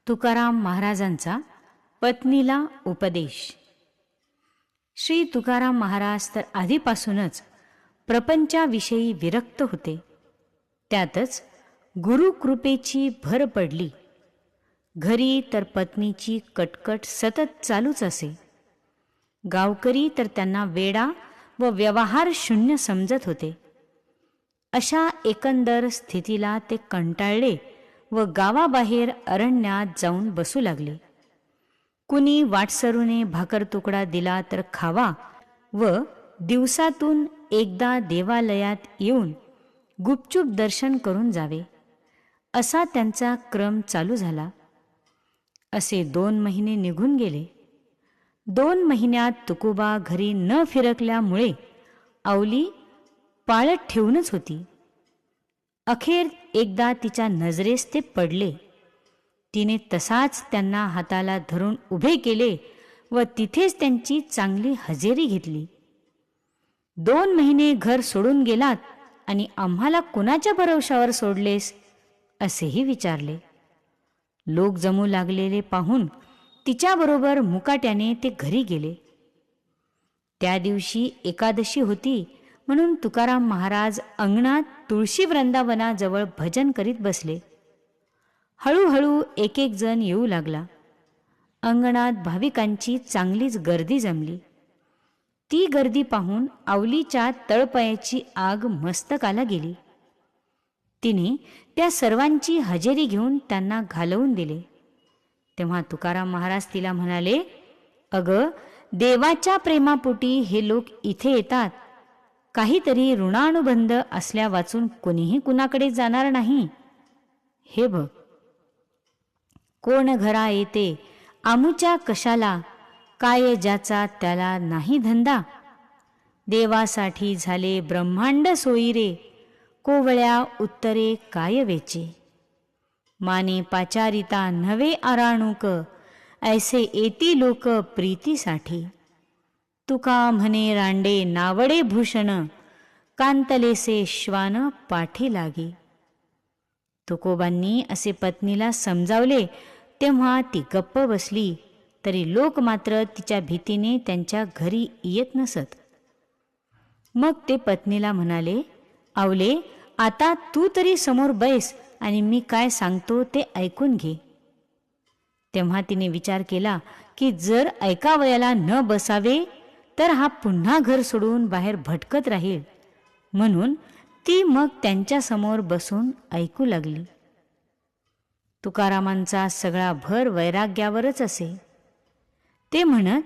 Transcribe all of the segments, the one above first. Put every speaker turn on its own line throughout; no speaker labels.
तुकाराम महाराजांचा पत्नीला उपदेश. श्री तुकाराम महाराज तर आधीपासूनच प्रपंचाविषयी विरक्त होते. त्यातच गुरुकृपेची भर पडली. घरी तर पत्नीची कटकट सतत चालूच असे. गावकरी तर त्यांना वेडा व व्यवहार शून्य समजत होते. अशा एकंदर स्थितीला ते कंटाळले व गावाबाहेर अरण्यात जाऊन बसू लागले. कुणी वाटसरूने भाकर तुकडा दिला तर खावा व दिवसातून एकदा देवालयात येऊन गुपचूप दर्शन करून जावे, असा त्यांचा क्रम चालू झाला. असे 2 महिने निघून गेले. 2 महिन्यात तुकोबा घरी न फिरकल्यामुळे आवली पाळत ठेवूनच होती. अखेर एकदा तिच्या नजरेस ते पडले. तिने तसाच त्यांना हाताला धरून उभे केले व तिथेच त्यांची चांगली हजेरी घेतली. 2 महिने घर सोडून गेलात आणि आम्हाला कुणाच्या भरवशावर सोडलेस, असेही विचारले. लोक जमू लागलेले पाहून तिच्याबरोबर मुकाट्याने ते घरी गेले. त्या दिवशी एकादशी होती म्हणून तुकाराम महाराज अंगणात तुळशी वृंदावनाजवळ भजन करीत बसले. हळूहळू एक एक जण येऊ लागला. अंगणात भाविकांची चांगलीच गर्दी जमली. ती गर्दी पाहून आवलीच्या तळपायाची आग मस्तकाला गेली. तिने त्या सर्वांची हजेरी घेऊन त्यांना घालवून दिले. तेव्हा तुकाराम महाराज तिला म्हणाले, अगं, देवाच्या प्रेमापोटी हे लोक इथे येतात. काहीतरी ऋणानुबंध असल्या वाचून कोणीही कुणाकडे जाणार नाही. हे बघ, कोण घरा येते आमुच्या कशाला, काय ज्याचा त्याला नाही धंदा. देवासाठी झाले ब्रह्मांड सोयी रे, कोवळ्या उत्तरे काय वेचे. माने पाचारिता नव्हे आराणूक, ऐसे येती लोक प्रीतीसाठी. तुका म्हणे रांडे नावडे भूषण, कांतलेसे श्वान पाठी लागे. तुकोबांनी असे पत्नीला समजावले तेव्हा ती गप्प बसली. तरी लोक मात्र तिच्या भीतीने त्यांच्या घरी येत नसत. मग ते पत्नीला म्हणाले, आवले, आता तू तरी समोर बैस आणि मी काय सांगतो ते ऐकून घे. तेव्हा तिने विचार केला की जर ऐकावयाला न बसावे तर हा पुन्हा घर सोडून बाहेर भटकत राहील. म्हणून ती मग त्यांच्यासमोर बसून ऐकू लागली. तुकारामांचा सगळा भर वैराग्यावरच असे. ते म्हणत,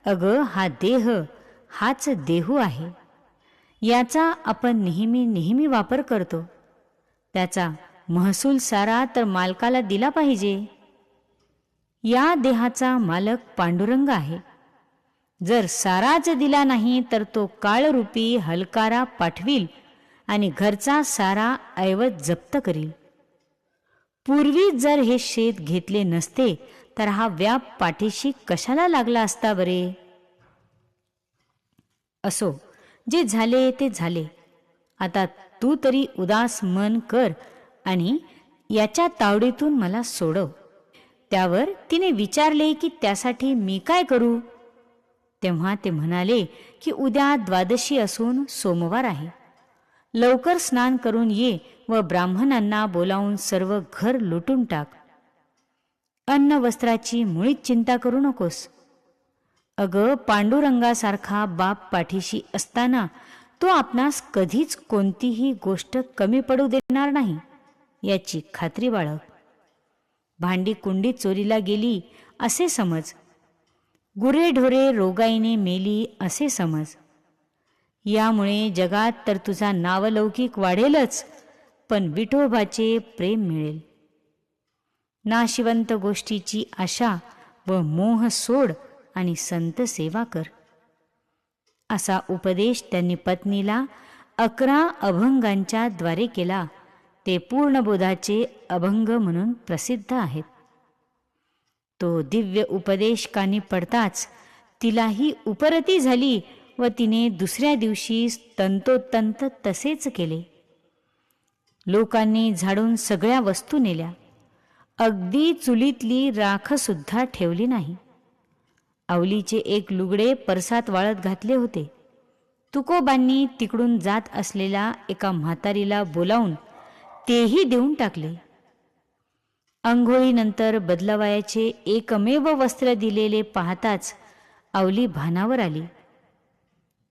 अगं, हा देह हाच देहू आहे. याचा आपण नेहमी नेहमी वापर करतो. त्याचा महसूल सारा तर मालकाला दिला पाहिजे. या देहाचा मालक पांडुरंग आहे. जर साराच दिला नाही तर तो काळरूपी हलकारा पाठवील आणि घरचा सारा ऐवज जप्त करील. पूर्वी जर हे शेत घेतले नसते तर हा व्याप पाठीशी कशाला लागला असता बरे. असो, जे झाले ते झाले. आता तू तरी उदास मन कर आणि याच्या तावडीतून मला सोडव. त्यावर तिने विचारले की त्यासाठी मी काय करू. तेव्हा ते म्हणाले की उद्या द्वादशी असून सोमवार आहे. लवकर स्नान करून ये व ब्राह्मणांना बोलावून सर्व घर लुटून टाक. अन्न वस्त्राची मुळीच चिंता करू नकोस. अगं, पांडुरंगासारखा बाप पाठीशी असताना तो आपणास कधीच कोणतीही गोष्ट कमी पडू देणार नाही, याची खात्री बाळग. भांडी कुंडी चोरीला गेली असे समज. गुरेढोरे रोगाईने मेली असे समज. यामुळे जगात तर तुझा नावलौकिक वाढेलच, पण विठोबाचे प्रेम मिळेल. नाशिवंत गोष्टीची आशा व मोह सोड आणि संत सेवा कर. असा उपदेश त्यांनी पत्नीला 11 अभंगांच्या द्वारे केला. ते पूर्णबोधाचे अभंग म्हणून प्रसिद्ध आहेत. तो दिव्य उपदेश कानी पडताच तिलाही उपरती झाली व तिने दुसऱ्या दिवशी तंतोतंत तसेच केले. लोकांनी झाडून सगळ्या वस्तू नेल्या. अगदी चुलीतली राखसुद्धा ठेवली नाही. अवलीचे एक लुगडे परसात वाळत घातले होते. तुकोबांनी तिकडून जात असलेल्या एका म्हातारीला बोलावून तेही देऊन टाकले. अंघोळीनंतर बदलावयाचे एकमेव वस्त्र दिलेले पाहताच अवली भानावर आली.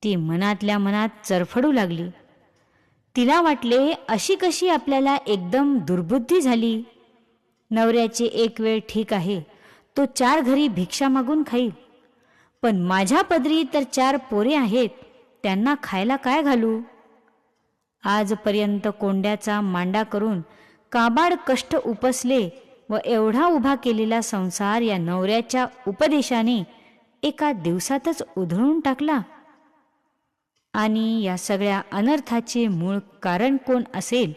ती मनातल्या मनात चरफडू लागली. तिला वाटले, अशी कशी आपल्याला एकदम दुर्बुद्धी झाली. नवऱ्याचे एक वेळ ठीक आहे, तो 4 घरी भिक्षा मागून खाईल, पण माझ्या पदरी तर 4 पोरे आहेत, त्यांना खायला काय घालू. आजपर्यंत कोंड्याचा मांडा करून काबाड कष्ट उपसले व एवढा उभा केलेला संसार या नवऱ्याच्या उपदेशाने एका दिवसातच उधळून टाकला. आणि या सगळ्या अनर्थाचे मूळ कारण कोण असेल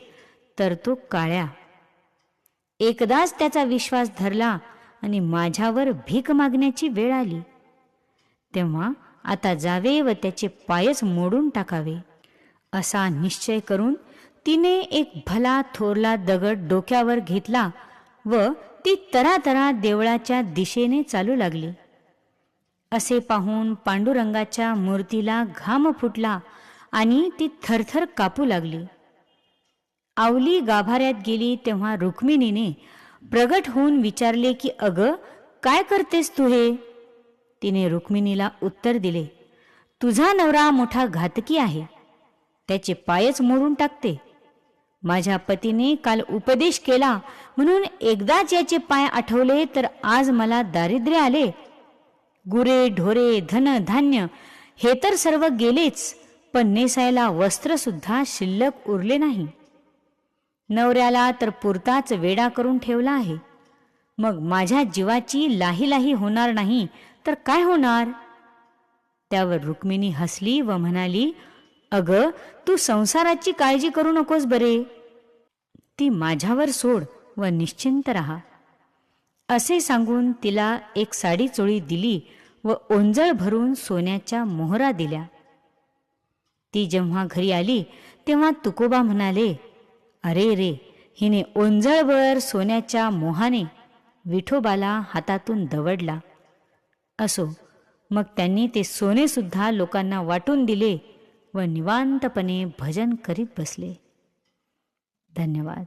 तर तो काळ्या. एकदाच त्याचा विश्वास धरला आणि माझ्यावर भीक मागण्याची वेळ आली, तेव्हा आता जावे व त्याचे पायच मोडून टाकावे असा निश्चय करून तिने एक भला थोरला दगड डोक्यावर घेतला व ती तरातरा देवळाच्या दिशेने चालू लागली. असे पाहून पांडुरंगाच्या मूर्तीला घाम फुटला आणि ती थरथर कापू लागली. अवली गाभाऱ्यात गेली तेव्हा रुक्मिणीने प्रगट होऊन विचारले की अगं, काय करतेस तू हे. तिने रुक्मिणीला उत्तर दिले, तुझा नवरा मोठा घातकी आहे, त्याचे पायच मोडून टाकते. माझ्या पतीने काल उपदेश केला म्हणून एकदाच याचे पाय आठवले तर आज मला दारिद्र्य आले. गुरे ढोरे धन धान्य हे तर सर्व गेलेच, पण नेसायला वस्त्र सुद्धा शिल्लक उरले नाही. नवऱ्याला तर पुरताच वेडा करून ठेवला आहे, मग माझ्या जीवाची लाही लाही होणार नाही तर काय होणार. त्यावर रुक्मिणी हसली व म्हणाली, अगं, तू संसाराची काळजी करू नकोस बरे, ती माझ्यावर सोड व निश्चिंत राहा. असे सांगून तिला एक साडी चोळी दिली व ओंजळ भरून सोन्याच्या मोहरा दिल्या. ती जेव्हा घरी आली तेव्हा तुकोबा म्हणाले, अरे रे, हिने ओंजळभर सोन्याच्या मोहाने विठोबाला हातातून दवडला. असो, मग त्यांनी ते सोने सुद्धा लोकांना वाटून दिले व निवांतपणे भजन करीत बसले. धन्यवाद.